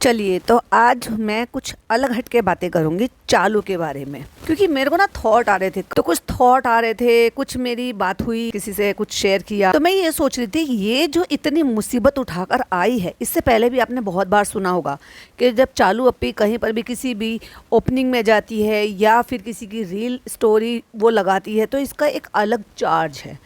चलिए तो आज मैं कुछ अलग हट के बातें करूंगी चालू के बारे में, क्योंकि मेरे को ना थॉट आ रहे थे। तो कुछ थॉट आ रहे थे, कुछ मेरी बात हुई, किसी से कुछ शेयर किया, तो मैं ये सोच रही थी ये जो इतनी मुसीबत उठाकर आई है, इससे पहले भी आपने बहुत बार सुना होगा कि जब चालू अप्पी कहीं पर भी किसी भी ओपनिंग में जाती है या फिर किसी की रील स्टोरी वो लगाती है तो इसका एक अलग चार्ज है।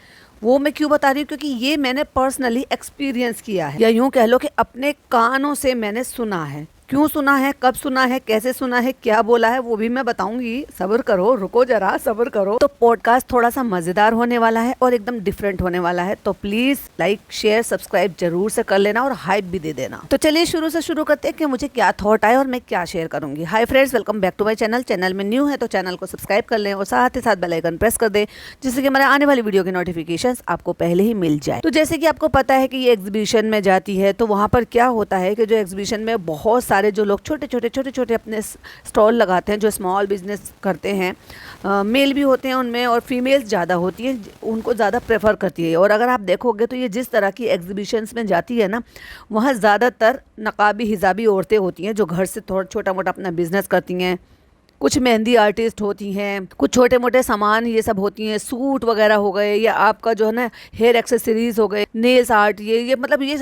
वो मैं क्यों बता रही हूँ, क्योंकि ये मैंने पर्सनली एक्सपीरियंस किया है, या यूँ कह लो कि अपने कानों से मैंने सुना है। क्यों सुना है, कब सुना है, कैसे सुना है, क्या बोला है, वो भी मैं बताऊंगी। सब्र करो, रुको जरा, सब्र करो। तो पॉडकास्ट थोड़ा सा मजेदार होने वाला है और एकदम डिफरेंट होने वाला है, तो प्लीज लाइक शेयर सब्सक्राइब जरूर से कर लेना और हाइप भी दे देना। तो चलिए शुरू से शुरू करते हैं कि मुझे क्या थॉट आए और मैं क्या शेयर करूंगी। Hi friends, welcome back to my channel. Channel में न्यू है तो चैनल को सब्सक्राइब कर लें और साथ ही साथ बेल आइकन प्रेस कर दें, जिससे कि हमारे आने वाली वीडियो की नोटिफिकेशन आपको पहले ही मिल जाए। तो जैसे कि आपको पता है कि ये एग्जीबिशन में जाती है, तो वहाँ पर क्या होता है कि जो एग्जीबिशन में बहुत सारे जो लोग छोटे छोटे अपने स्टॉल लगाते हैं, जो स्मॉल बिजनेस करते हैं, मेल भी होते हैं उनमें और फीमेल्स ज़्यादा होती हैं, उनको ज़्यादा प्रेफर करती है। और अगर आप देखोगे तो ये जिस तरह की एग्जीबिशंस में जाती है ना, वहाँ ज़्यादातर नकाबी हिजाबी औरतें होती हैं जो घर से थोड़ा छोटा मोटा अपना बिजनेस करती हैं। कुछ मेहंदी आर्टिस्ट होती हैं, कुछ छोटे मोटे सामान ये सब होती हैं, सूट वगैरह हो गए, या आपका जो है ना हेयर एक्सेसरीज हो गए, नेल्स आर्ट, ये मतलब ये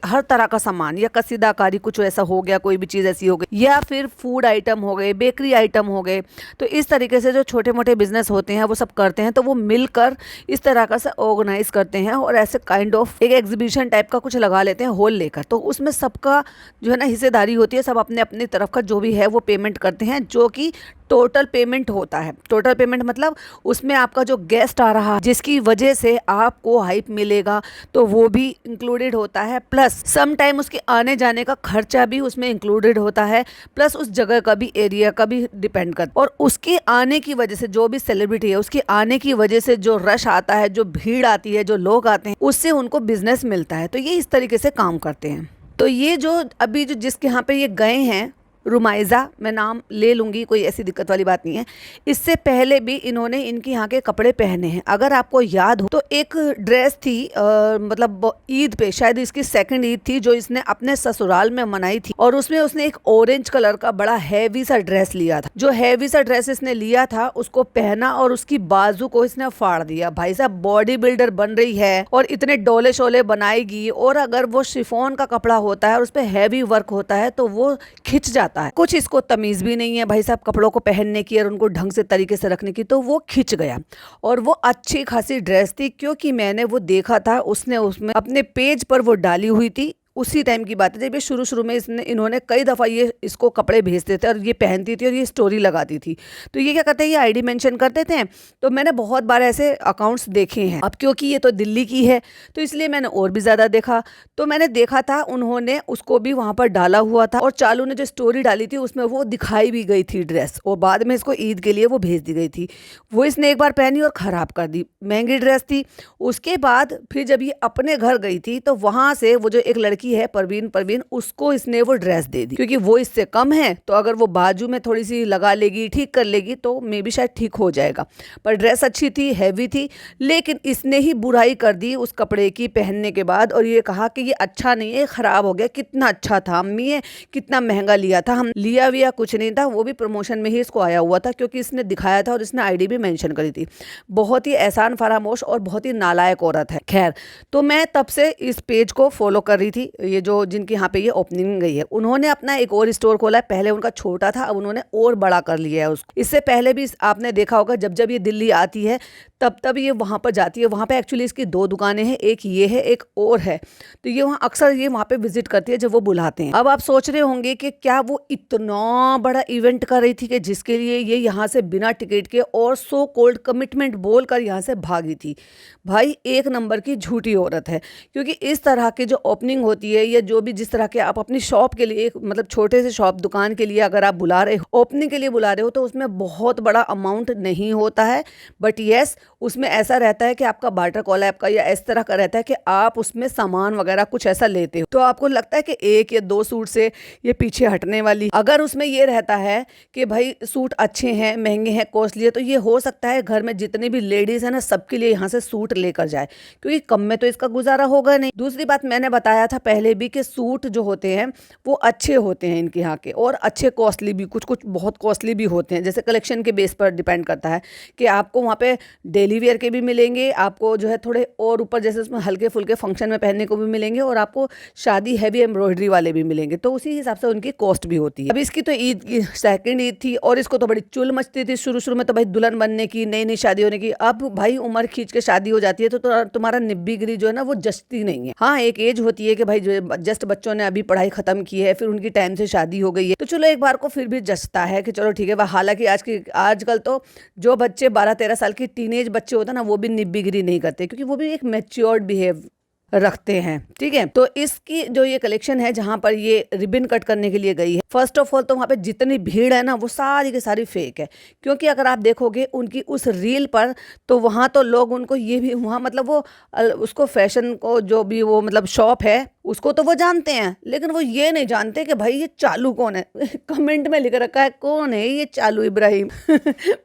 हर तरह का सामान, या कसीदाकारी कुछ ऐसा हो गया, कोई भी चीज़ ऐसी हो गई, या फिर फूड आइटम हो गए, बेकरी आइटम हो गए। तो इस तरीके से जो छोटे मोटे बिजनेस होते हैं वो सब करते हैं, तो वो मिलकर इस तरह का से ऑर्गेनाइज करते हैं और ऐसे काइंड ऑफ एक एग्जीबिशन टाइप का कुछ लगा लेते हैं हॉल लेकर। तो उसमें सबका जो है ना हिस्सेदारी होती है, सब अपने अपनी तरफ का जो भी है वो पेमेंट करते हैं, जो कि टोटल पेमेंट होता है। टोटल पेमेंट मतलब उसमें आपका जो गेस्ट आ रहा है जिसकी वजह से आपको हाइप मिलेगा, तो वो भी इंक्लूडेड होता है, प्लस सम टाइम उसके आने जाने का खर्चा भी उसमें इंक्लूडेड होता है, प्लस उस जगह का भी, एरिया का भी डिपेंड करता है। और उसके आने की वजह से जो भी सेलिब्रिटी है उसके आने की वजह से जो रश आता है, जो भीड़ आती है, जो लोग आते हैं, उससे उनको बिजनेस मिलता है। तो ये इस तरीके से काम करते हैं। तो ये जो अभी जो जिसके यहाँ पे ये गए हैं, रुमाइज़ा, मैं नाम ले लूँगी, कोई ऐसी दिक्कत वाली बात नहीं है। इससे पहले भी इन्होंने इनके यहाँ के कपड़े पहने हैं। अगर आपको याद हो तो एक ड्रेस थी, मतलब ईद पे, शायद इसकी सेकंड ईद थी, जो इसने अपने ससुराल में मनाई थी, और उसमें उसने एक ऑरेंज कलर का बड़ा हैवी सा ड्रेस लिया था। जो हैवी सा ड्रेस इसने लिया था उसको पहना और उसकी बाजू को इसने फाड़ दिया। भाई साहब बॉडी बिल्डर बन रही है और इतने डोले शोले बनाएगी, और अगर वो शिफॉन का कपड़ा होता है और उस पर हैवी वर्क होता है तो वो खिंच जाता है। कुछ इसको तमीज भी नहीं है भाई साहब कपड़ों को पहनने की और उनको ढंग से तरीके से रखने की, तो वो खिंच गया। और वो अच्छी खासी ड्रेस थी, क्योंकि मैंने वो देखा था, उसने उसमें अपने पेज पर वो डाली हुई थी। उसी टाइम की बात है जब ये शुरू में इन्होंने कई दफ़ा ये इसको कपड़े भेजते थे और ये पहनती थी और ये स्टोरी लगाती थी। तो ये क्या करते हैं, ये आईडी मेंशन करते थे। तो मैंने बहुत बार ऐसे अकाउंट्स देखे हैं। अब क्योंकि ये तो दिल्ली की है तो इसलिए मैंने और भी ज़्यादा देखा। तो मैंने देखा था उन्होंने उसको भी वहाँ पर डाला हुआ था, और चालू ने जो स्टोरी डाली थी उसमें वो दिखाई भी गई थी ड्रेस, और बाद में इसको ईद के लिए वो भेज दी गई थी। वो इसने एक बार पहनी और ख़राब कर दी, महंगी ड्रेस थी। उसके बाद फिर जब ये अपने घर गई थी तो वहाँ से वो जो एक लड़की है परवीन, उसको इसने वो ड्रेस दे दी, क्योंकि वो इससे कम है, तो अगर वो बाजू में थोड़ी सी लगा लेगी, ठीक कर लेगी, तो मे भी शायद ठीक हो जाएगा। पर ड्रेस अच्छी थी, हैवी थी, लेकिन इसने ही बुराई कर दी उस कपड़े की पहनने के बाद, और ये कहा कि ये अच्छा नहीं है, खराब हो गया। कितना अच्छा था अम्मी, है कितना महंगा लिया था, हम लिया विया कुछ नहीं था, वो भी प्रमोशन में ही इसको आया हुआ था, क्योंकि इसने दिखाया था और इसने आईडी भी मेंशन करी थी। बहुत ही एहसान फरामोश और बहुत ही नालायक औरत है। खैर, तो मैं तब से इस पेज को फॉलो कर रही थी। ये जो जिनके यहाँ पे ये ओपनिंग गई है, उन्होंने अपना एक और स्टोर खोला है। पहले उनका छोटा था, अब उन्होंने और बड़ा कर लिया है उसको। इससे पहले भी आपने देखा होगा जब ये दिल्ली आती है तब ये वहाँ पर जाती है। वहाँ पे एक्चुअली इसकी 2 दुकानें हैं, एक ये है, एक और है। तो ये वहाँ अक्सर ये वहाँ पे विजिट करती है जब वो बुलाते हैं। अब आप सोच रहे होंगे कि क्या वो इतना बड़ा इवेंट कर रही थी कि जिसके लिए ये यहाँ से बिना टिकट के और सो कोल्ड कमिटमेंट बोलकर यहाँ से भागी थी। भाई एक नंबर की झूठी औरत है, क्योंकि इस तरह की जो ओपनिंग होती है, या जो भी जिस तरह के आप अपनी शॉप के लिए, मतलब छोटे से शॉप दुकान के लिए अगर आप बुला रहे हो, ओपनिंग के लिए बुला रहे हो, तो उसमें बहुत बड़ा अमाउंट नहीं होता है। बट येस, उसमें ऐसा रहता है कि आपका बार्टर कॉल आपका या इस तरह का रहता है कि आप उसमें सामान वगैरह कुछ ऐसा लेते हो, तो आपको लगता है कि 1 या 2 सूट से ये पीछे हटने वाली। अगर उसमें ये रहता है कि भाई सूट अच्छे हैं, महंगे हैं, कॉस्टली है, तो ये हो सकता है घर में जितने भी लेडीज है ना, सबके लिए यहाँ से सूट लेकर जाए, क्योंकि कम में तो इसका गुजारा होगा नहीं। दूसरी बात मैंने बताया था पहले भी कि सूट जो होते हैं वो अच्छे होते हैं इनके यहाँ के, और अच्छे कॉस्टली भी, कुछ कुछ बहुत कॉस्टली भी होते हैं। जैसे कलेक्शन के बेस पर डिपेंड करता है कि आपको वहाँ पे डेली वेयर के भी मिलेंगे, आपको जो है थोड़े और ऊपर जैसे उसमें हल्के फुल्के फंक्शन में पहनने को भी मिलेंगे, और आपको शादी हैवी एम्ब्रॉयडरी वाले भी मिलेंगे। तो उसी हिसाब से उनकी कॉस्ट भी होती है। अब इसकी तो ईद की सेकंड ईद थी और इसको तो बड़ी चुल मचती थी शुरू शुरू में, तो भाई दुल्हन बनने की, नई नई शादी होने की। अब भाई उम्र खींच के शादी हो जाती है तो तुम्हारा निब्बीगिरी जो है ना वो जचती नहीं है। हाँ, एक एज होती है कि भाई जो जस्ट बच्चों ने अभी पढ़ाई खत्म की है, फिर उनकी टाइम से शादी हो गई है, तो चलो एक बार को फिर भी जचता है कि चलो ठीक है। हालांकि आजकल तो जो बच्चे 12-13 साल की टीनेज बच्चे होते हैं ना, वो भी निब्बीगिरी नहीं करते, क्योंकि वो भी एक मैच्योर्ड बिहेव रखते हैं। ठीक है, तो इसकी जो ये कलेक्शन है जहाँ पर ये रिबन कट करने के लिए गई है, फर्स्ट ऑफ ऑल तो वहाँ पे जितनी भीड़ है ना वो सारी की सारी फेक है। क्योंकि अगर आप देखोगे उनकी उस रील पर, तो वहाँ तो लोग उनको ये भी, वहाँ मतलब वो उसको फैशन को जो भी वो मतलब शॉप है उसको तो वो जानते हैं, लेकिन वो ये नहीं जानते कि भाई ये चालू कौन है। कमेंट में लिख रखा है कौन है ये चालू इब्राहिम।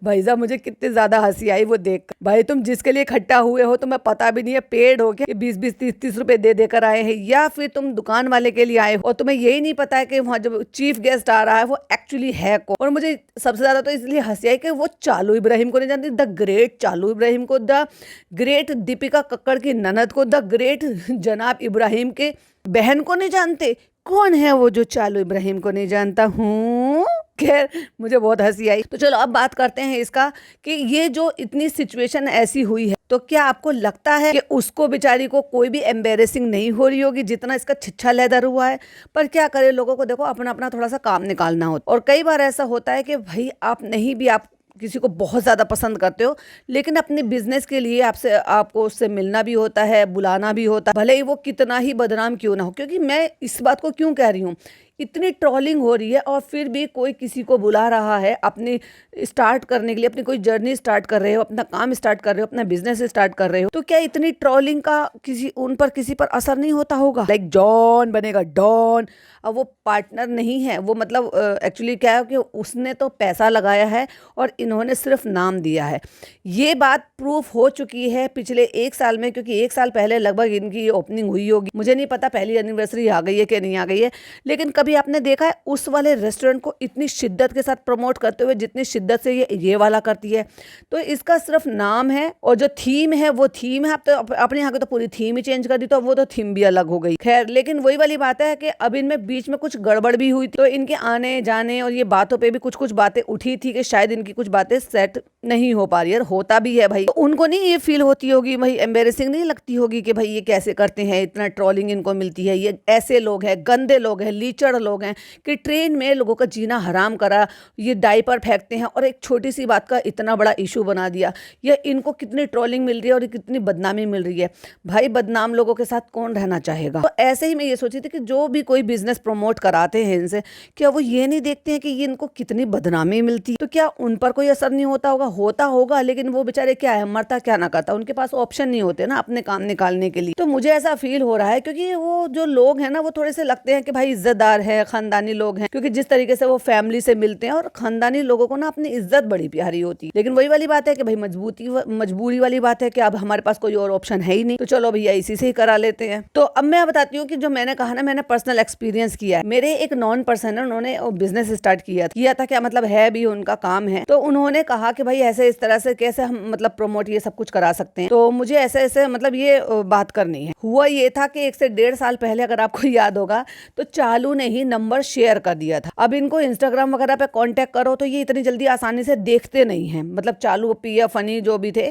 भाई साहब मुझे कितनी ज्यादा हंसी आई वो देख। भाई तुम जिसके लिए इकट्ठा हुए हो तुम्हें पता भी नहीं है, पेड हो गया 20-20, 30-30 रुपए दे देकर आए हैं, या फिर तुम दुकान वाले के लिए आए हो और तुम्हें यही नहीं पता है कि वहाँ जब चीफ गेस्ट आ रहा है वो एक्चुअली है कौन। और मुझे सबसे ज्यादा तो इसलिए हंसी आई कि वो चालू इब्राहिम को नहीं जानती, द ग्रेट चालू इब्राहिम को, द ग्रेट दीपिका कक्कड़ की ननद को, द ग्रेट जनाब इब्राहिम के बहन को नहीं जानते। कौन है वो जो चालू इब्राहिम को नहीं जानता हूँ। खैर मुझे बहुत हंसी आई। तो चलो अब बात करते हैं इसका कि ये जो इतनी सिचुएशन ऐसी हुई है, तो क्या आपको लगता है कि उसको बेचारी को कोई भी एम्बेरेसिंग नहीं हो रही होगी जितना इसका छिछा लेदर हुआ है। पर क्या करे, लोगों को देखो अपना अपना थोड़ा सा काम निकालना होता है, और कई बार ऐसा होता है कि भाई आप नहीं भी, आप किसी को बहुत ज़्यादा पसंद करते हो, लेकिन अपने बिजनेस के लिए आपको उससे मिलना भी होता है, बुलाना भी होता है, भले ही वो कितना ही बदनाम क्यों ना हो। क्योंकि मैं इस बात को क्यों कह रही हूँ, इतनी ट्रोलिंग हो रही है और फिर भी कोई किसी को बुला रहा है अपनी स्टार्ट करने के लिए, अपनी कोई जर्नी स्टार्ट कर रहे हो, अपना काम स्टार्ट कर रहे हो, अपना बिजनेस स्टार्ट कर रहे हो, तो क्या इतनी ट्रोलिंग का किसी पर असर नहीं होता होगा। लाइक जॉन बनेगा डॉन। अब वो पार्टनर नहीं है, वो मतलब एक्चुअली क्या है कि उसने तो पैसा लगाया है और इन्होंने सिर्फ नाम दिया है। ये बात प्रूफ हो चुकी है पिछले 1 साल में, क्योंकि 1 साल पहले लगभग इनकी ओपनिंग हुई होगी। मुझे नहीं पता पहली एनिवर्सरी आ गई है कि नहीं आ गई है, लेकिन कभी आपने देखा है उस वाले रेस्टोरेंट को इतनी शिद्दत के साथ प्रमोट करते हुए जितनी शिद्दत से ये वाला करती है। तो इसका सिर्फ नाम है, और जो थीम है वो थीम है। आप तो अपने यहाँ की तो पूरी थीम ही चेंज कर दी, तो वो तो थीम भी अलग हो गई। खैर, लेकिन वही वाली बात है कि अब इनमें बीच में कुछ गड़बड़ भी हुई थी, तो इनके आने जाने और ये बातों पे भी कुछ कुछ बातें उठी थी कि शायद इनकी कुछ बातें सेट नहीं हो पा रही है। होता भी है भाई, तो उनको नहीं ये फील होती होगी, भाई एम्बेरेसिंग नहीं लगती होगी कि भाई ये कैसे करते हैं, इतना ट्रोलिंग इनको मिलती है, ये ऐसे लोग हैं, गंदे लोग हैं, लीचड़ लोग हैं कि ट्रेन में लोगों का जीना हराम करा, ये डायपर फेंकते हैं और एक छोटी सी बात का इतना बड़ा इशू बना दिया। ये इनको कितनी ट्रोलिंग मिल रही है और कितनी बदनामी मिल रही है। भाई बदनाम लोगों के साथ कौन रहना चाहेगा। तो ऐसे ही मैं ये सोची थी कि जो भी कोई बिजनेस प्रमोट कराते हैं इनसे, क्या वो ये नहीं देखते हैं कि ये इनको कितनी बदनामी मिलती है, तो क्या उन पर कोई असर नहीं होता होगा। होता होगा, लेकिन वो बेचारे क्या है, मरता क्या ना करता, उनके पास ऑप्शन नहीं होते ना अपने काम निकालने के लिए। तो मुझे ऐसा फील हो रहा है, क्योंकि वो जो लोग हैं ना वो थोड़े से लगते हैं कि भाई इज्जतदार है, खानदानी लोग हैं, क्योंकि जिस तरीके से वो फैमिली से मिलते हैं, और खानदानी लोगों को ना अपनी इज्जत बड़ी प्यारी होती है। लेकिन वही वाली बात है कि भाई मजबूरी वाली बात है कि अब हमारे पास कोई और ऑप्शन है ही नहीं, तो चलो भैया इसी से ही करा लेते हैं। तो अब मैं बताती हूँ कि जो मैंने कहा ना, मैंने पर्सनल एक्सपीरियंस किया है। मेरे एक नॉन पर्सन है, उन्होंने बिजनेस स्टार्ट किया था, क्या मतलब है भी उनका काम है। तो उन्होंने कहा कि भाई ऐसे इस तरह से कैसे हम मतलब प्रमोट ये सब कुछ करा सकते हैं, तो मुझे ऐसे ऐसे मतलब ये बात करनी है। हुआ ये था कि 1 से 1.5 साल पहले, अगर आपको याद होगा, तो चालू ने ही नंबर शेयर कर दिया था। अब इनको इंस्टाग्राम वगैरह पे कांटेक्ट करो तो ये इतनी जल्दी आसानी से देखते नहीं हैं, मतलब चालू पिया फनी जो भी थे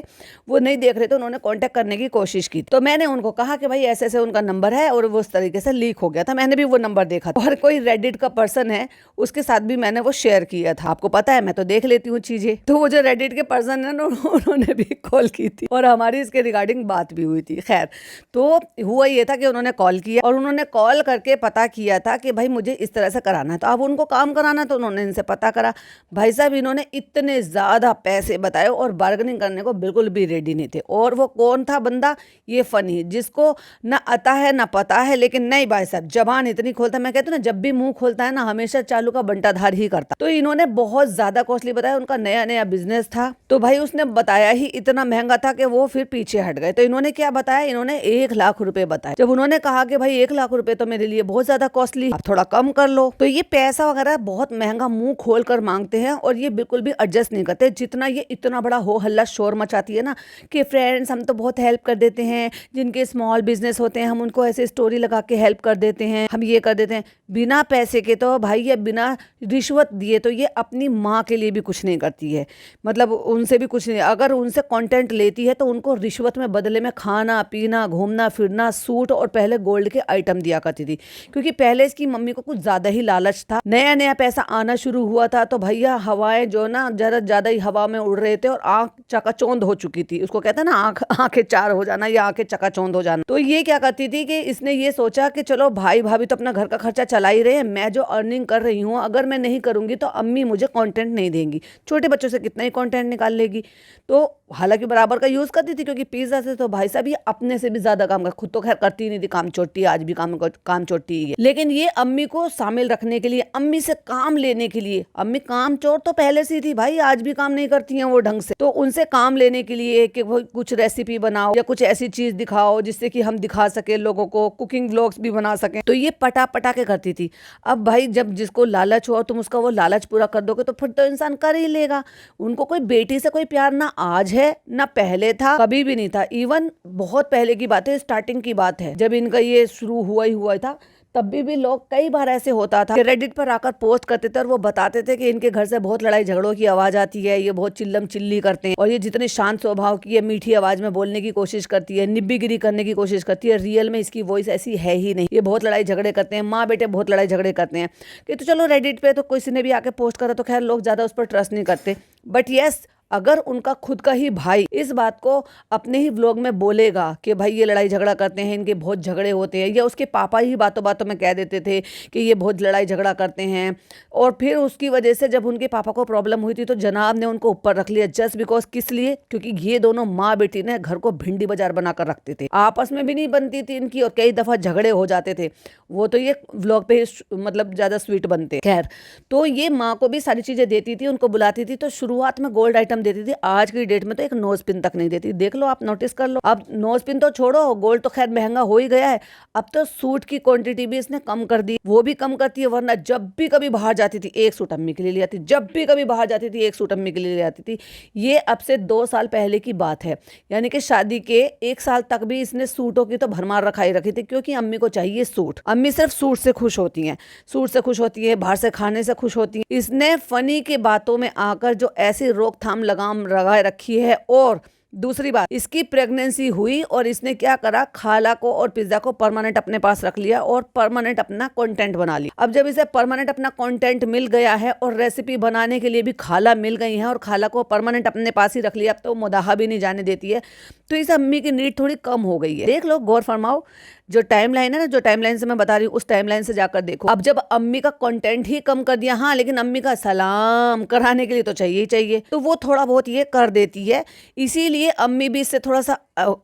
वो नहीं देख रहे थे। उन्होंने कांटेक्ट करने की कोशिश की, तो मैंने उनको कहा कि भाई ऐसे ऐसे उनका नंबर है, और वो उस तरीके से लीक हो गया था। मैंने भी वो नंबर देखा था, और कोई रेडिट का पर्सन है उसके साथ भी मैंने वो शेयर किया था। आपको पता है मैं तो देख लेती हूँ चीजें। तो वो जो रेडिट के पर्सन है ना, उन्होंने भी कॉल की थी और हमारी इसके रिगार्डिंग बात भी हुई थी। खैर, तो हुआ ये था कि उन्होंने कॉल किया, और उन्होंने कॉल करके पता किया था कि भाई मुझे इस तरह से कराना है। तो अब उनको काम कराना, तो उन्होंने इनसे पता करा। भाई साहब इन्होंने इतने ज़्यादा पैसे बताए और बार्गेनिंग करने को बिल्कुल भी रेडी नहीं थे। और वो कौन था बंदा, ये फनी, जिसको ना आता है ना पता है, लेकिन नहीं भाई साहब जबान इतनी खोलता है, मैं कहती हूँ ना जब भी मुंह खोलता है ना हमेशा चालू का बंटाधार ही करता। तो इन्होंने बहुत ज्यादा कॉस्टली बताया, उनका नया नया बिजनेस था, तो भाई उसने बताया ही इतना महंगा था कि वो फिर पीछे हट गए। तो इन्होंने क्या बताया, इन्होंने 1 लाख रुपए बताए। जब उन्होंने कहा कि भाई 1 लाख रुपए तो मेरे लिए बहुत ज्यादा कॉस्टली, आप थोड़ा कम कर लो, तो ये पैसा वगैरह बहुत महंगा मुंह खोल कर मांगते हैं और ये बिल्कुल भी एडजस्ट नहीं करते। जितना ये इतना बड़ा हो हल्ला शोर मचाती है ना कि फ्रेंड्स हम तो बहुत हेल्प कर देते हैं, जिनके स्मॉल बिजनेस होते हैं हम उनको ऐसे स्टोरी लगा के हेल्प कर देते हैं, हम ये कर देते हैं बिना पैसे के। तो भाई ये बिना रिश्वत दिए तो ये अपनी माँ के लिए भी कुछ नहीं करती है, मतलब उनसे भी कुछ नहीं। अगर उनसे कंटेंट लेती है तो उनको रिश्वत में बदले में खाना पीना घूमना फिरना सूट और पहले गोल्ड के आइटम दिया करती थी। क्योंकि पहले इसकी मम्मी को कुछ ज्यादा ही लालच था, नया नया पैसा आना शुरू हुआ था, तो भैया हवाएं जो ना जरा ज्यादा ही हवा में उड़ रहे थे और आंख चकाचौंध हो चुकी थी। उसको कहते हैं ना आंखें चार हो जाना या आंखें चकाचौंध हो जाना। तो ये क्या करती थी कि इसने ये सोचा कि चलो भाई भाभी तो अपना घर का खर्चा चला ही रहे हैं, मैं जो अर्निंग कर रही हूँ अगर मैं नहीं करूंगी तो अम्मी मुझे कंटेंट नहीं देंगी, छोटे बच्चों से कितना ही कंटेंट निकाल लेगी। तो हालांकि बराबर का यूज करती थी क्योंकि पिज्जा से तो भाई साहब ये अपने से भी ज्यादा काम कर, खुद तो खैर करती नहीं थी, काम चोटी, आज भी काम चोटी है, लेकिन ये अम्मी को शामिल रखने के लिए, अम्मी से काम लेने के लिए, अम्मी काम चोर तो पहले से ही थी भाई, आज भी काम नहीं करती हैं वो ढंग से, तो उनसे काम लेने के लिए कि वो कुछ रेसिपी बनाओ या कुछ ऐसी चीज दिखाओ जिससे कि हम दिखा सके लोगों को, कुकिंग व्लॉग्स भी बना सके, तो ये पटा के करती थी। अब भाई जब जिसको लालच हो तुम उसका वो लालच पूरा कर दोगे तो फिर तो इंसान कर ही लेगा। उनको कोई बेटी से कोई प्यार ना आज है ना पहले था, कभी भी नहीं था। इवन बहुत पहले की बात है, स्टार्टिंग की बात है, जब इनका ये शुरू हुआ ही हुआ था तब भी लोग कई बार ऐसे होता था कि रेडिट पर आकर पोस्ट करते थे और वो बताते थे कि इनके घर से बहुत लड़ाई झगड़ों की आवाज आती है, ये बहुत चिल्लम चिल्ली करते हैं और ये जितने शांत स्वभाव की है, मीठी आवाज में बोलने की कोशिश करती है, निब्बीगिरी करने की कोशिश करती है, रियल में इसकी वॉइस ऐसी है ही नहीं, ये बहुत लड़ाई झगड़े करते हैं, माँ बेटे बहुत लड़ाई झगड़े करते हैं। कि तो चलो रेडिट पे तो किसी ने भी आके पोस्ट करा तो खैर लोग ज्यादा उस पर ट्रस्ट नहीं करते, बट यस अगर उनका खुद का ही भाई इस बात को अपने ही व्लॉग में बोलेगा कि भाई ये लड़ाई झगड़ा करते हैं, इनके बहुत झगड़े होते हैं, या उसके पापा ही बातों बातों में कह देते थे कि ये बहुत लड़ाई झगड़ा करते हैं, और फिर उसकी वजह से जब उनके पापा को प्रॉब्लम हुई थी तो जनाब ने उनको ऊपर रख लिया, जस्ट बिकॉज किस लिए, क्योंकि ये दोनों माँ बेटी ने घर को भिंडी बाजार बनाकर रखते थे, आपस में भी नहीं बनती थी इनकी और कई दफा झगड़े हो जाते थे। वो तो ये व्लॉग पे मतलब ज्यादा स्वीट बनते, खैर तो ये माँ को भी सारी चीजें देती थी, उनको बुलाती थी, तो शुरुआत में गोल्ड आइटम देती थी, आज की डेट में तो एक नोज पिन तक नहीं देती। देख लो आप, नोटिस कर लो। अब नोज पिन तो छोड़ो, गोल्ड तो खैर महंगा हो ही गया है, अब तो सूट की क्वांटिटी भी इसने कम कर दी, वो भी कम करती है, वरना जब भी कभी बाहर जाती थी एक सूट अम्मी के लिए ले आती, जब भी कभी बाहर जाती थी एक सूट अम्मी के लिए ले आती थी। ये अब से 2 साल पहले की बात है, यानी कि शादी के 1 साल तक भी इसने सूटों की तो भरमार रखाई रखी थी, क्योंकि अम्मी को चाहिए सूट, अम्मी सिर्फ सूट से खुश होती हैं, सूट से खुश होती है, बाहर से खाने से खुश होती है। इसने फनी के बातों में आकर जो ऐसी रोकथाम लगाम लगाए रखी है, और दूसरी बात इसकी प्रेगनेंसी हुई और इसने क्या करा, खाला को और पिज्जा को परमानेंट अपने पास रख लिया और परमानेंट अपना कंटेंट बना लिया। अब जब इसे परमानेंट अपना कंटेंट मिल गया है और रेसिपी बनाने के लिए भी खाला मिल गई है और खाला को परमानेंट अपने पास ही रख लिया, अब तो मुदाहा भी नहीं जाने देती है, तो इस अम्मी की नीड थोड़ी कम हो गई है। देख लो, गौर फरमाओ, जो टाइमलाइन है ना, जो टाइमलाइन से मैं बता रही हूँ उस टाइमलाइन से जाकर देखो। अब जब अम्मी का कंटेंट ही कम कर दिया, हाँ लेकिन अम्मी का सलाम कराने के लिए तो चाहिए ही चाहिए, तो वो थोड़ा बहुत ये कर देती है, इसीलिए अम्मी भी इससे थोड़ा सा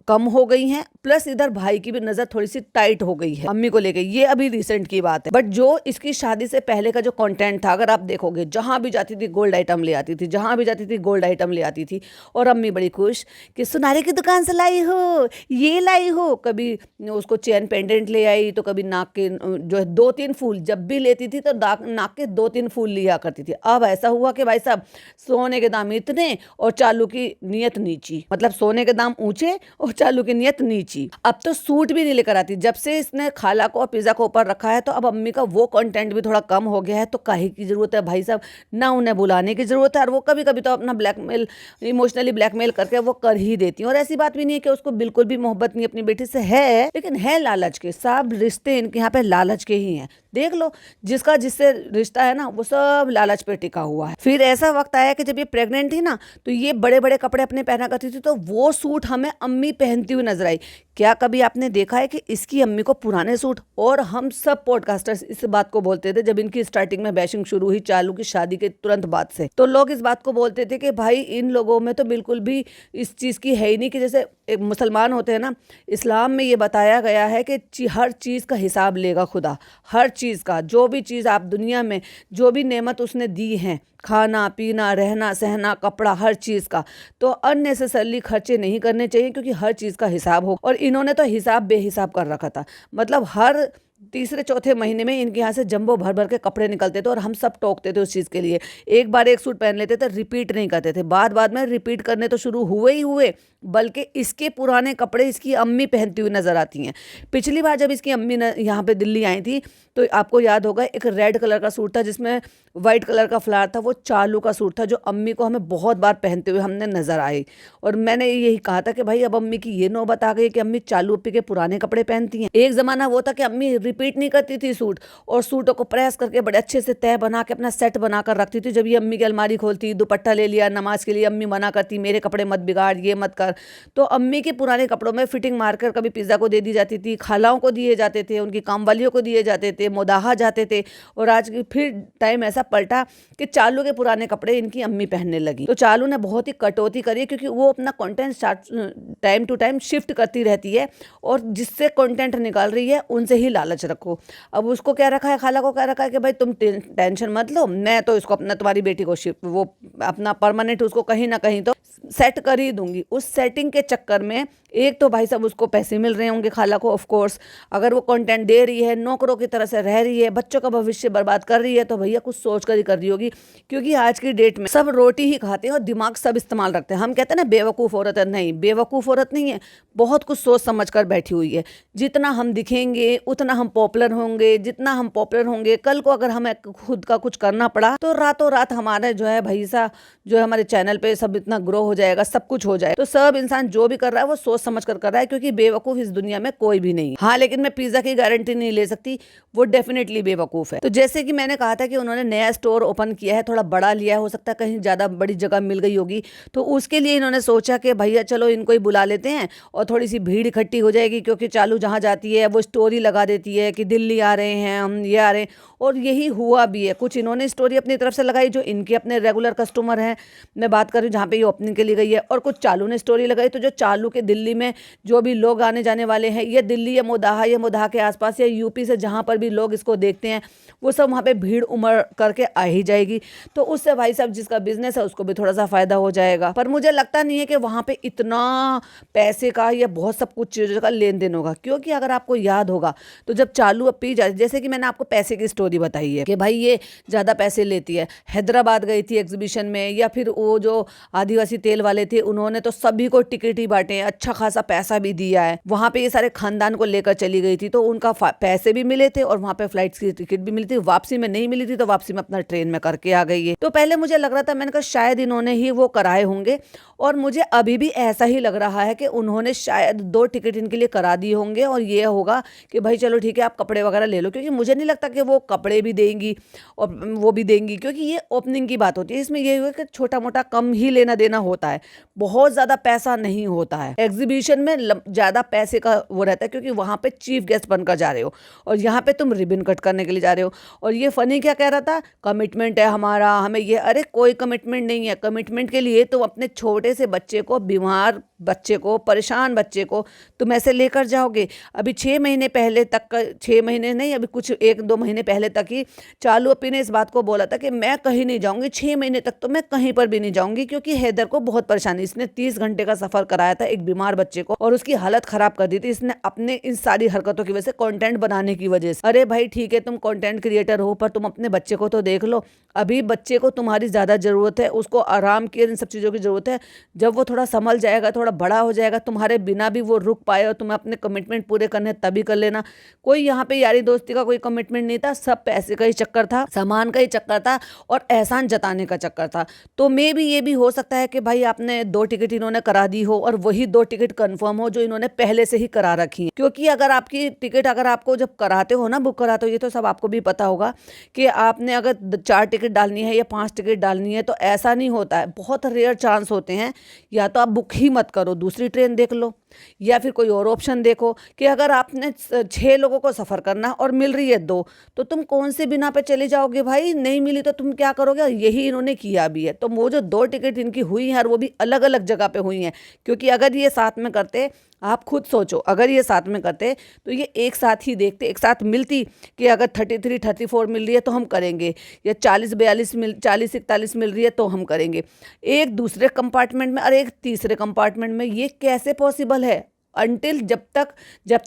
कम हो गई हैं, प्लस इधर भाई की भी नजर थोड़ी सी टाइट हो गई है अम्मी को लेके। ये अभी रिसेंट की बात है, बट जो इसकी शादी से पहले का जो कंटेंट था, अगर आप देखोगे, जहां भी जाती थी गोल्ड आइटम ले आती थी, जहां भी जाती थी गोल्ड आइटम ले आती थी, और अम्मी बड़ी खुश कि सुनारे की दुकान से लाई हो, ये लाई हो, कभी उसको चेन पेंडेंट ले आई, तो कभी नाक के जो है 2-3 फूल, जब भी लेती थी तो नाक के 2-3 फूल लिया करती थी। अब ऐसा हुआ कि भाई साहब सोने के दाम इतने और चालू की नियत नीची, मतलब सोने के दाम ऊंचे और चालू की नियत नीची। अब तो सूट भी नहीं लेकर आती, जब से इसने खाला को और पिज्जा को ऊपर रखा है, तो अब अम्मी का वो कंटेंट भी थोड़ा कम हो गया है, तो काहे की जरूरत है भाई साहब, ना उन्हें बुलाने की जरूरत है, और वो कभी कभी तो अपना ब्लैकमेल, इमोशनली ब्लैकमेल करके वो कर ही देती है। और ऐसी बात भी नहीं है कि उसको बिल्कुल भी मोहब्बत नहीं अपनी बेटी से है, लेकिन है लालच के, सब रिश्ते इनके यहाँ पे लालच के ही हैं। देख लो, जिसका जिससे रिश्ता है ना वो सब लालच पे टिका हुआ है। फिर ऐसा वक्त आया कि जब ये प्रेग्नेंट थी ना, तो ये बड़े बड़े कपड़े अपने पहना करती थी, तो वो सूट हमें अम्मी पहनती हुई नजर आई। क्या कभी आपने देखा है कि इसकी अम्मी को पुराने सूट, और हम सब पॉडकास्टर्स इस बात को बोलते थे जब इनकी स्टार्टिंग में बैशिंग शुरू हुई चालू की शादी के तुरंत बाद से, तो लोग इस बात को बोलते थे कि भाई इन लोगों में तो बिल्कुल भी इस चीज़ की है ही नहीं, कि जैसे एक मुसलमान होते हैं ना, इस्लाम में ये बताया गया है कि हर चीज़ का हिसाब लेगा खुदा, हर चीज़ का, जो भी चीज़ आप दुनिया में जो भी नेमत उसने दी हैं, खाना पीना रहना सहना कपड़ा, हर चीज़ का, तो अननेसेसरली खर्चे नहीं करने चाहिए, क्योंकि हर चीज़ का हिसाब हो। और इन्होंने तो हिसाब बेहिसाब कर रखा था, मतलब हर तीसरे चौथे महीने में इनके यहाँ से जंबो भर भर के कपड़े निकलते थे, और हम सब टोकते थे उस चीज़ के लिए। एक बार एक सूट पहन लेते थे, रिपीट नहीं करते थे, बाद बाद में रिपीट करने तो शुरू हुए ही हुए, बल्कि इसके पुराने कपड़े इसकी अम्मी पहनती हुई नजर आती हैं। पिछली बार जब इसकी अम्मी यहाँ पे दिल्ली आई थी, तो आपको याद होगा एक रेड कलर का सूट था जिसमें वाइट कलर का फ्लावर था, वो चालू का सूट था, जो अम्मी को हमें बहुत बार पहनते हुए हमने नजर आए। और मैंने यही कहा था कि भाई अब अम्मी की ये नौबत आ गई कि अम्मी चालू अप्पी के पुराने कपड़े पहनती हैं। एक जमाना वो था कि अम्मी रिपीट नहीं करती थी सूट, और सूटों को प्रेस करके बड़े अच्छे से तय बना के अपना सेट बनाकर रखती थी। जब ये अम्मी की अलमारी खोलती, दुपट्टा ले लिया नमाज के लिए, अम्मी मना करती मेरे कपड़े मत बिगाड़, ये मत कर, तो अम्मी के पुराने कपड़ों में फिटिंग मारकर कभी पिज्जा को दे दी जाती थी, खालाओं को दिए जाते थे, उनकी काम वालियों को दिए जाते थे, मोदाहा जाते थे। और आज फिर टाइम ऐसा पलटा कि चालू के पुराने कपड़े इनकी अम्मी पहनने लगी। तो चालू ने बहुत ही कटौती करी, क्योंकि वो अपना content time to time shift करती रहती है, और जिससे कंटेंट निकाल रही है उनसे ही लालच रखो। अब उसको क्या रखा है, खाला को क्या रखा है कि भाई तुम टेंशन मत लो, मैं तो इसको अपना तुम्हारी बेटी को शिफ्ट वो अपना परमानेंट उसको कहीं ना कहीं तो सेट कर ही दूंगी। उस सेटिंग के चक्कर में एक तो भाई साहब उसको पैसे मिल रहे होंगे खाला को, ऑफ कोर्स अगर वो कंटेंट दे रही है, नौकरों की तरह से रह रही है, बच्चों का भविष्य बर्बाद कर रही है, तो भैया कुछ सोच कर ही कर रही होगी। क्योंकि आज की डेट में सब रोटी ही खाते हैं और दिमाग सब इस्तेमाल रखते हैं। हम कहते हैं ना बेवकूफ़ औरत है, नहीं बेवकूफ़ औरत नहीं है, बहुत कुछ सोच समझ कर बैठी हुई है। जितना हम दिखेंगे उतना हम पॉपुलर होंगे, जितना हम पॉपुलर होंगे, कल को अगर हमें खुद का कुछ करना पड़ा तो रातों रात हमारे जो है भैया जो है हमारे चैनल पे सब इतना ग्रो हो जाएगा, सब कुछ हो जाए। तो सब इंसान जो भी कर रहा है वो सोच समझ कर रहा है, क्योंकि बेवकूफ़ इस दुनिया में कोई भी नहीं। हाँ, लेकिन मैं पिज्जा की गारंटी नहीं ले सकती, वो डेफिनेटली बेवकूफ़ है। तो जैसे कि मैंने कहा था कि उन्होंने नया स्टोर ओपन किया है, थोड़ा बड़ा लिया है, हो सकता है कहीं ज़्यादा बड़ी जगह मिल गई होगी, तो उसके लिए इन्होंने सोचा कि भैया चलो इनको ही बुला लेते हैं और थोड़ी सी भीड़ इकट्ठी हो जाएगी, क्योंकि चालू जहाँ जाती है वो स्टोरी लगा देती है कि दिल्ली आ रहे हैं हम, ये आ रहे हैं। और यही हुआ भी है, कुछ इन्होंने स्टोरी अपनी तरफ से लगाई जो इनके अपने रेगुलर कस्टमर हैं, मैं बात कर रही हूँ जहाँ पे ये ओपनिंग के लिए गई है, और कुछ चालू ने स्टोरी लगाई। तो जो चालू के दिल्ली में जो भी लोग आने जाने वाले हैं, ये दिल्ली या मोदाहा के आसपास या यूपी से जहाँ पर भी लोग इसको देखते हैं, वो सब वहाँ पे भीड़ उमड़ करके आ ही जाएगी। तो उससे भाई साहब जिसका बिजनेस है उसको भी थोड़ा सा फायदा हो जाएगा। पर मुझे लगता नहीं है कि वहाँ पे इतना पैसे का या बहुत सब कुछ चीज़ों का लेन देन होगा, क्योंकि अगर आपको याद होगा तो जब चालू अपी जाती, जैसे कि मैंने आपको पैसे की स्टोरी बताई है कि भाई ये ज़्यादा पैसे लेती है, हैदराबाद गई थी एग्जीबिशन में, या फिर वो जो आदिवासी तेल वाले थे उन्होंने तो सभी को टिकट ही बांटे, अच्छा खासा पैसा भी दिया है। वहाँ पे ये सारे खानदान को लेकर चली गई थी, तो उनका पैसे भी मिले थे और वहाँ पे फ्लाइट की टिकट भी मिली थी। वापसी में नहीं मिली थी तो वापसी में अपना ट्रेन में करके आ गई है। तो पहले मुझे लग रहा था, मैंने कहा शायद इन्होंने ही वो कराए होंगे, और मुझे अभी भी ऐसा ही लग रहा है कि उन्होंने शायद 2 टिकट इनके लिए करा दिए होंगे, और ये होगा कि भाई चलो ठीक है आप कपड़े वगैरह ले लो, क्योंकि मुझे नहीं लगता कि वो कपड़े भी देंगी और वो भी देंगी, क्योंकि ये ओपनिंग की बात होती है। इसमें ये हुआ कि छोटा मोटा कम ही लेना देना होता है, बहुत ज़्यादा पैसा नहीं होता है। एग्जीबिशन में ज़्यादा पैसे का वो रहता है, क्योंकि वहाँ पे चीफ गेस्ट बनकर जा रहे हो और यहाँ पे तुम रिबन कट करने के लिए जा रहे हो। और ये फनी क्या कह रहा था, कमिटमेंट है हमारा, हमें ये, अरे कोई कमिटमेंट नहीं है। कमिटमेंट के लिए तुम अपने छोटे से बच्चे को, बीमार बच्चे को, परेशान बच्चे को तुम ऐसे लेकर जाओगे। अभी 6 महीने पहले तक, 6 महीने नहीं, अभी कुछ 1-2 महीने पहले तक ही चालू अपी ने इस बात को बोला था कि मैं कहीं नहीं जाऊंगी, 6 महीने तक तो मैं कहीं पर भी नहीं जाऊंगी, क्योंकि हैदर को बहुत परेशानी। इसने 30 घंटे का सफर कराया था एक बीमार बच्चे को, और उसकी हालत खराब कर दी थी इसने अपने इन सारी हरकतों की वजह से, कंटेंट बनाने की वजह से। अरे भाई ठीक है तुम कंटेंट क्रिएटर हो, पर तुम अपने बच्चे को तो देख लो। अभी बच्चे को तुम्हारी ज्यादा जरूरत है, उसको आराम की, इन सब चीजों की जरूरत है। जब वो थोड़ा संभल जाएगा, थोड़ा बड़ा हो जाएगा, तुम्हारे बिना भी वो रुक पाए और तुम्हें अपने कमिटमेंट पूरे करने तभी कर लेना। कोई यहाँ पे यारी दोस्ती का कोई कमिटमेंट नहीं था, सब पैसे का ही चक्कर था, सामान का ही चक्कर था और एहसान जताने का चक्कर था। तो मे भी ये भी हो सकता है कि भाई आपने 2 टिकट इन्होंने करा दी हो और वही 2 टिकट कंफर्म हो जो इन्होंने पहले से ही करा रखी है। क्योंकि अगर आपकी टिकट, अगर आपको जब कराते हो ना, बुक कराते हो, ये तो सब आपको भी पता होगा कि आपने अगर 4 टिकट डालनी है या 5 टिकट डालनी है, तो ऐसा नहीं होता है। बहुत रेयर चांस होते हैं, या तो आप बुक ही मत करो करो, दूसरी ट्रेन देख लो, या फिर कोई और ऑप्शन देखो कि अगर आपने 6 लोगों को सफ़र करना और मिल रही है 2, तो तुम कौन से बिना पे चले जाओगे भाई? नहीं मिली तो तुम क्या करोगे? यही इन्होंने किया भी है। तो वो जो 2 टिकट इनकी हुई हैं और वो भी अलग अलग जगह पे हुई हैं, क्योंकि अगर ये साथ में करते, आप खुद सोचो, अगर ये साथ में करते तो ये एक साथ ही देखते, एक साथ मिलती कि अगर 33 34 मिल रही है तो हम करेंगे, या 40 41 मिल रही है तो हम करेंगे, एक दूसरे कंपार्टमेंट में और एक तीसरे कंपार्टमेंट में। ये कैसे पॉसिबल है? अनटिल जब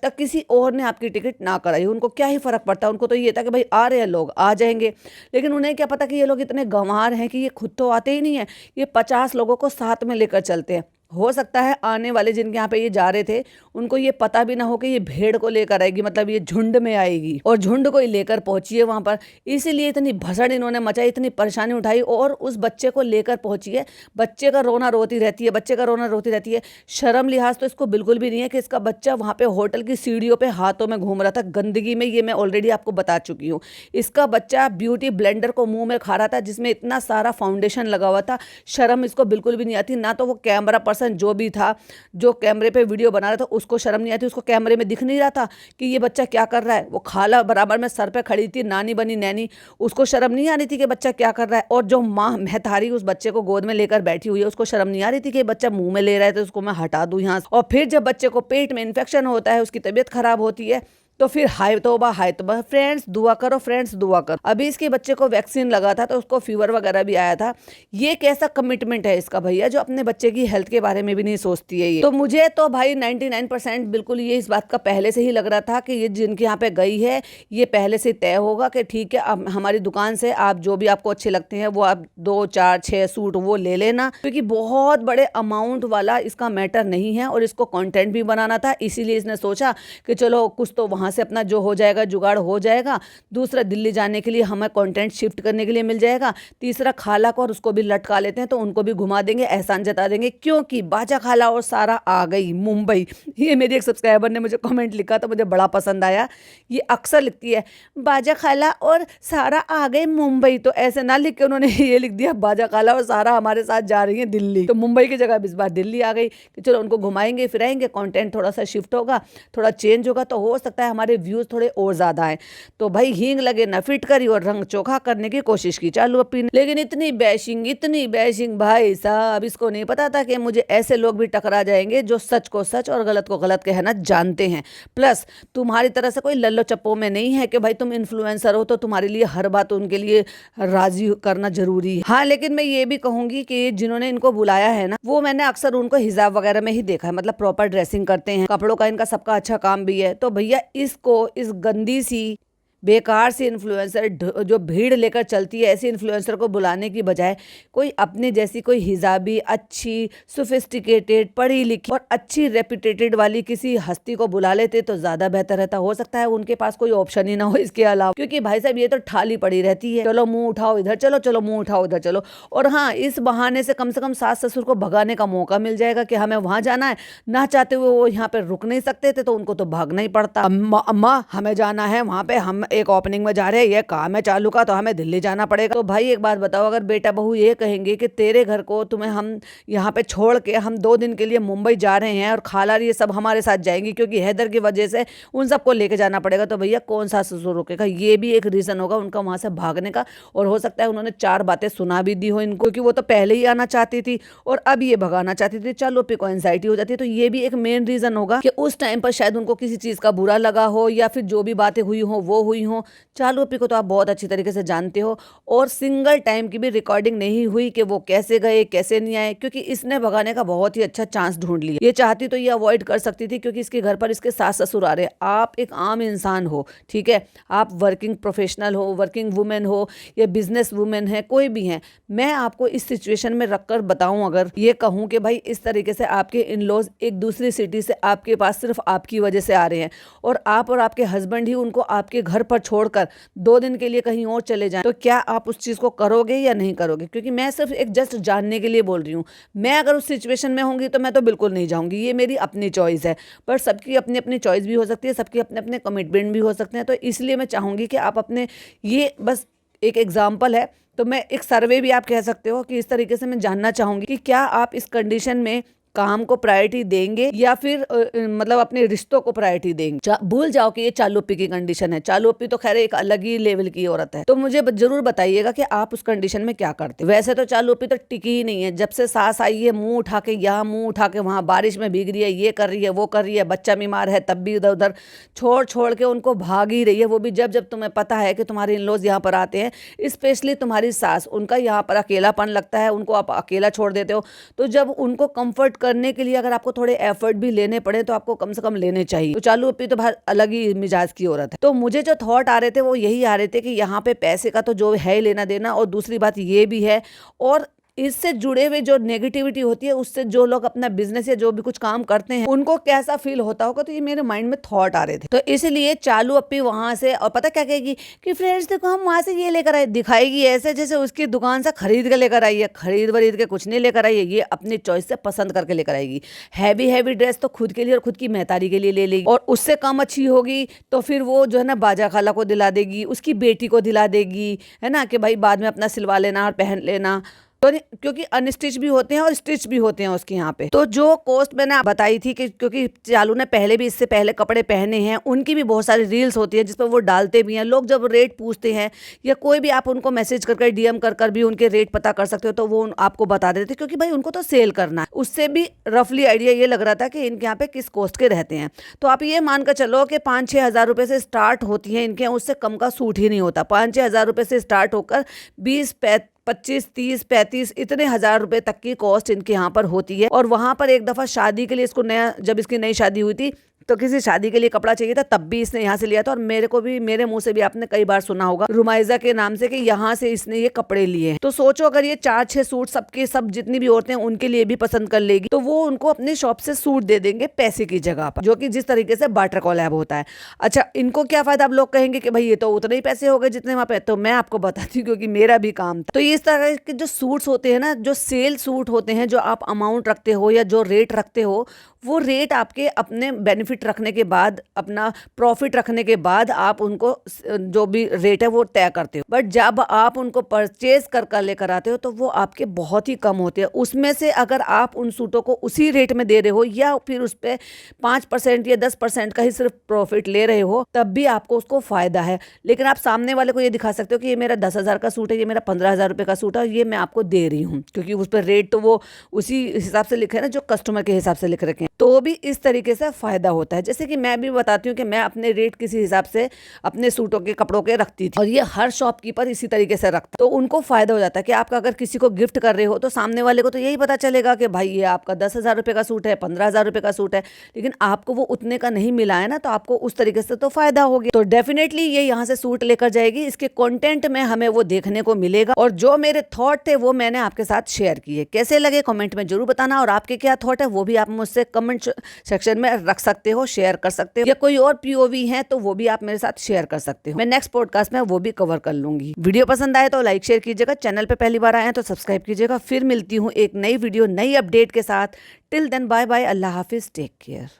तक किसी और ने आपकी टिकट ना कराई, उनको क्या ही फर्क पड़ता है? उनको तो ये था कि भाई आ रहे हैं लोग, आ जाएंगे। लेकिन उन्हें क्या पता कि ये लोग इतने गंवार हैं कि ये खुद तो आते ही नहीं है, ये 50 लोगों को साथ में लेकर चलते हैं। हो सकता है आने वाले जिनके यहाँ पे ये जा रहे थे उनको ये पता भी ना हो कि ये भेड़ को लेकर आएगी, मतलब ये झुंड में आएगी और झुंड को ही लेकर पहुंची है वहां पर। इसीलिए इतनी भसड़ इन्होंने मचाई, इतनी परेशानी उठाई और उस बच्चे को लेकर पहुंची है। बच्चे का रोना रोती रहती है, बच्चे का रोना रोती रहती है। शर्म लिहाज तो इसको बिल्कुल भी नहीं है कि इसका बच्चा वहां पे होटल की सीढ़ियों पे हाथों में घूम रहा था गंदगी में। ये मैं ऑलरेडी आपको बता चुकी हूँ। इसका बच्चा ब्यूटी ब्लेंडर को मुंह में खा रहा था जिसमें इतना सारा फाउंडेशन लगा हुआ था। शर्म इसको बिल्कुल भी नहीं आती। ना तो वो कैमरा पर्सन जो भी था, जो कैमरे पे वीडियो बना रहा था, उसको शर्म नहीं आती। उसको कैमरे में दिख नहीं रहा था कि ये बच्चा क्या कर रहा है। वो खाला बराबर में सर पे खड़ी थी, नानी बनी नैनी, उसको शर्म नहीं आ रही थी कि बच्चा क्या कर रहा है। और जो माँ महतारी उस बच्चे को गोद में लेकर बैठी हुई है, उसको शर्म नहीं आ रही थी कि बच्चा मुंह में ले रहा है तो उसको मैं हटा दूं यहाँ से। और फिर जब बच्चे को पेट में इन्फेक्शन होता है, उसकी तबीयत खराब होती है, तो फिर हाय तौबा हाय तौबा। फ्रेंड्स दुआ करो, फ्रेंड्स दुआ करो। अभी इसके बच्चे को वैक्सीन लगा था तो उसको फीवर वगैरह भी आया था। ये कैसा कमिटमेंट है इसका भैया, जो अपने बच्चे की हेल्थ के बारे में भी नहीं सोचती है ये। तो मुझे तो भाई 99% बिल्कुल ये इस बात का पहले से ही लग रहा था कि ये जिनके यहाँ पे गई है, ये पहले से तय होगा कि ठीक है अब हमारी दुकान से आप जो भी आपको अच्छे लगते हैं वो आप 2 4 6 सूट वो ले लेना, क्योंकि बहुत बड़े अमाउंट वाला इसका मैटर नहीं है और इसको कंटेंट भी बनाना था। इसीलिए इसने सोचा कि चलो कुछ तो वहाँ से अपना जो हो जाएगा जुगाड़ हो जाएगा। दूसरा, दिल्ली जाने के लिए हमें कंटेंट शिफ्ट करने के लिए मिल जाएगा। तीसरा, खाला को और उसको भी लटका लेते हैं तो उनको भी घुमा देंगे, एहसान जता देंगे, क्योंकि बाजा खाला और सारा आ गई मुंबई। ये मेरी एक सब्सक्राइबर ने मुझे कमेंट लिखा तो मुझे बड़ा पसंद आया। ये अक्सर लिखती है बाजा खाला और सारा आ गए मुंबई, तो ऐसे ना लिख के उन्होंने ये लिख दिया बाजा खाला और सारा हमारे साथ जा रही है दिल्ली। तो मुंबई की जगह इस बार दिल्ली आ गई कि चलो उनको घुमाएंगे फिराएंगे, कंटेंट थोड़ा सा शिफ्ट होगा, थोड़ा चेंज होगा, तो हो सकता है हमारे व्यूज थोड़े और ज्यादा आए। तो भाई हींग लगे न फिट करी और रंग चोखा करने की कोशिश की चालू अपनी। लेकिन इतनी बैशिंग भाई साहब, इसको नहीं पता था कि मुझे ऐसे लोग भी टकरा जाएंगे जो सच को सच और गलत को गलत कहना जानते हैं। प्लस तुम्हारी तरह से कोई लल्लो चप्पो में नहीं है कि भाई तुम इन्फ्लुएंसर हो तो तुम्हारे लिए हर बात उनके लिए राजी करना जरूरी है। हाँ, लेकिन मैं ये भी कहूंगी कि जिन्होंने इनको बुलाया है ना, वो मैंने अक्सर उनको हिजाब वगैरह में ही देखा है, मतलब प्रॉपर ड्रेसिंग करते हैं, कपड़ों का इनका सबका अच्छा काम भी है। तो भैया इसको इस गंदी सी बेकार सी इन्फ्लुएंसर जो भीड़ लेकर चलती है, ऐसी इन्फ्लुएंसर को बुलाने की बजाय कोई अपनी जैसी कोई हिजाबी, अच्छी, सोफिस्टिकेटेड, पढ़ी लिखी और अच्छी रेपुटेटेड वाली किसी हस्ती को बुला लेते तो ज़्यादा बेहतर रहता। हो सकता है उनके पास कोई ऑप्शन ही ना हो इसके अलावा, क्योंकि भाई साहब ये तो ठाली पड़ी रहती है, चलो मुंह उठाओ इधर चलो, चलो मुंह उठाओ उधर चलो। और हाँ, इस बहाने से कम सास ससुर को भगाने का मौका मिल जाएगा कि हमें वहाँ जाना है, ना चाहते हुए वो यहाँ पे रुक नहीं सकते थे तो उनको तो भागना ही पड़ता। अम्मा हमें जाना है वहाँ पे, हम एक ओपनिंग में जा रहे हैं, ये काम है चालू का, तो हमें दिल्ली जाना पड़ेगा। तो भाई एक बात बताओ, अगर बेटा बहू ये कहेंगे कि तेरे घर को तुम्हें हम यहाँ पे छोड़ के हम 2 दिन के लिए मुंबई जा रहे हैं और खाला ये सब हमारे साथ जाएंगी क्योंकि हैदर की वजह से उन सबको लेके जाना पड़ेगा, तो भैया कौन सा ससुर रोकेगा? ये भी एक रीजन होगा उनका वहां से भागने का। और हो सकता है उन्होंने 4 बातें सुना भी दी हो इनको, क्योंकि वो तो पहले ही आना चाहती थी और अब ये भगाना चाहती थी। चलो पे को एंजाइटी हो जाती है, तो ये भी एक मेन रीजन होगा कि उस टाइम पर शायद उनको किसी चीज का बुरा लगा हो या फिर जो भी बातें हुई हो वो हुई हो। चालू अपी को तो आप बहुत अच्छी तरीके से जानते हो और सिंगल टाइम की भी रिकॉर्डिंग नहीं हुई कि वो कैसे गए कैसे नहीं आए, क्योंकि इसने भगाने का बहुत ही अच्छा चांस ढूंढ लिया। ये चाहती तो ये अवॉइड कर सकती थी क्योंकि इसके घर पर इसके सास ससुर आ रहे। आप एक आम इंसान हो, ठीक है, आप वर्किंग प्रोफेशनल हो, वर्किंग वुमेन हो या बिजनेस वुमेन है, कोई भी है, मैं आपको इस सिचुएशन में रखकर बताऊं, अगर ये कहूं कि भाई इस तरीके से आपके इन लॉज एक दूसरी सिटी से आपके पास सिर्फ आपकी वजह से आ रहे हैं और आप और आपके हस्बैंड ही उनको आपके घर पर छोड़कर 2 दिन के लिए कहीं और चले जाएं, तो क्या आप उस चीज को करोगे या नहीं करोगे? क्योंकि मैं सिर्फ एक जस्ट जानने के लिए बोल रही हूँ। मैं अगर उस सिचुएशन में होंगी तो मैं तो बिल्कुल नहीं जाऊंगी, ये मेरी अपनी चॉइस है। पर सबकी अपनी अपनी चॉइस भी हो सकती है, सबके अपने अपने कमिटमेंट भी हो सकते हैं। तो इसलिए मैं चाहूंगी कि आप अपने, ये बस एक एग्जाम्पल है, तो मैं एक सर्वे भी आप कह सकते हो कि इस तरीके से मैं जानना चाहूंगी कि क्या आप इस कंडीशन में काम को प्रायोरिटी देंगे या फिर मतलब अपने रिश्तों को प्रायोरिटी देंगे। भूल जाओ कि ये चालूपी की कंडीशन है। चालूपी तो खैर एक अलग ही लेवल की औरत है। तो मुझे जरूर बताइएगा कि आप उस कंडीशन में क्या करते। वैसे तो चालूपी तो टिकी ही नहीं है। जब से सास आई है, मुंह उठा के यहाँ, मुंह उठा के वहां, बारिश में भीग रही है, ये कर रही है, वो कर रही है, बच्चा बीमार है तब भी इधर उधर छोड़ छोड़ के उनको भाग ही रही है। वो भी जब जब तुम्हें पता है कि तुम्हारे इन-लॉज यहाँ पर आते हैं, स्पेशली तुम्हारी सास, उनका यहाँ पर अकेलापन लगता है, उनको आप अकेला छोड़ देते हो। तो जब उनको कंफर्ट करने के लिए अगर आपको थोड़े एफर्ट भी लेने पड़े तो आपको कम से कम लेने चाहिए। तो चालूपी तो बहुत अलग ही मिजाज की औरत है। तो मुझे जो थॉट आ रहे थे वो यही आ रहे थे कि यहाँ पे पैसे का तो जो है लेना देना, और दूसरी बात ये भी है, और इससे जुड़े हुए जो नेगेटिविटी होती है, उससे जो लोग अपना बिजनेस या जो भी कुछ काम करते हैं उनको कैसा फील होता होगा। तो ये मेरे माइंड में थॉट आ रहे थे। तो इसलिए चालू अपी वहां से, और पता क्या कहेगी कि फ्रेंड्स देखो हम वहां से ये लेकर आए, दिखाएगी ऐसे जैसे उसकी दुकान से खरीद के लेकर आई है। खरीद वरीद के कुछ नहीं लेकर आई है, ये अपनी चॉइस से पसंद करके लेकर आएगी। हैवी ड्रेस तो खुद के लिए और खुद की मेहतारी के लिए ले लेगी, और उससे कम अच्छी होगी तो फिर वो जो है ना बाजा खाला को दिला देगी, उसकी बेटी को दिला देगी, है ना, कि भाई बाद में अपना सिलवा लेना और पहन लेना। तो क्योंकि अनस्टिच भी होते हैं और स्टिच भी होते हैं उसके यहाँ पे। तो जो कॉस्ट मैंने बताई थी कि क्योंकि चालू ने पहले भी इससे पहले कपड़े पहने हैं, उनकी भी बहुत सारी रील्स होती है जिस पर वो डालते भी हैं। लोग जब रेट पूछते हैं या कोई भी, आप उनको मैसेज कर DM कर भी उनके रेट पता कर सकते हो, तो वो आपको बता देते हैं, क्योंकि भाई उनको तो सेल करना है। उससे भी रफली आइडिया ये लग रहा था कि इनके यहाँ पे किस कॉस्ट के रहते हैं। तो आप ये मानकर चलो कि 5-6 हज़ार रुपये से स्टार्ट होती है इनके यहाँ, उससे कम का सूट ही नहीं होता। 5-6 हज़ार रुपये से स्टार्ट होकर 25, 30, 35 इतने हजार रुपए तक की कॉस्ट इनके यहाँ पर होती है। और वहां पर एक दफा शादी के लिए इसको जब इसकी नई शादी हुई थी, तो किसी शादी के लिए कपड़ा चाहिए था, तब भी इसने यहाँ से लिया था। और मेरे मुंह से भी आपने कई बार सुना होगा रुमाइजा के नाम से कि यहाँ से इसने ये कपड़े लिए हैं। तो सोचो अगर ये 4-6 सूट सबके सब जितनी भी औरतें उनके लिए भी पसंद कर लेगी, तो वो उनको अपने शॉप से सूट दे देंगे पैसे की जगह पर, जो कि जिस तरीके से बार्टर कोलैब होता है। अच्छा, इनको क्या फायदा? आप लोग कहेंगे कि भाई ये तो उतने ही पैसे हो गए जितने वहां पे। तो मैं आपको बताती हूँ, क्योंकि मेरा भी काम था। तो इस तरह के जो सूट्स होते हैं ना, जो सेल सूट होते हैं, जो आप अमाउंट रखते हो या जो रेट रखते हो, वो रेट आपके अपने बेनिफिट रखने के बाद, अपना प्रॉफिट रखने के बाद आप उनको जो भी रेट है वो तय करते हो। बट जब आप उनको परचेज कर लेकर आते हो तो वो आपके बहुत ही कम होते हैं। उसमें से अगर आप उन सूटों को उसी रेट में दे रहे हो या फिर उस पर 5% या 10% का ही सिर्फ प्रॉफिट ले रहे हो, तब भी आपको उसको फायदा है। लेकिन आप सामने वाले को ये दिखा सकते हो कि ये मेरा 10,000 का सूट है, ये मेरा 15,000 रुपये का सूट है, ये मैं आपको दे रही हूँ, क्योंकि उस पर रेट तो वो उसी हिसाब से लिखे ना जो कस्टमर के हिसाब से लिख रखे हैं। तो भी इस तरीके से फायदा होता है। जैसे कि मैं भी बताती हूँ कि मैं अपने रेट किसी हिसाब से अपने सूटों के कपड़ों के रखती थी, और ये हर शॉपकीपर इसी तरीके से रखता, तो उनको फायदा हो जाता है कि आप अगर किसी को गिफ्ट कर रहे हो तो सामने वाले को तो यही पता चलेगा कि भाई ये आपका 10,000 रुपये का सूट है, 15,000 रुपये का सूट है, लेकिन आपको वो उतने का नहीं मिला है ना, तो आपको उस तरीके से तो फायदा हो गया। तो डेफिनेटली ये यहाँ से सूट लेकर जाएगी। इसके कंटेंट में हमें वो देखने को मिलेगा, और जो मेरे थॉट थे वो मैंने आपके साथ शेयर किए। कैसे लगे कमेंट में जरूर बताना, और आपके क्या थॉट है वो भी आप मुझसे कमेंट सेक्शन में रख सकते हो, शेयर कर सकते हो, या कोई और POV है तो वो भी आप मेरे साथ शेयर कर सकते हो। मैं नेक्स्ट पॉडकास्ट में वो भी कवर कर लूंगी। वीडियो पसंद आए तो लाइक शेयर कीजिएगा, चैनल पे पहली बार आए हैं तो सब्सक्राइब कीजिएगा। फिर मिलती हूँ एक नई वीडियो नई अपडेट के साथ। टिल देन बाय बाय, अल्लाह हाफिज, टेक केयर।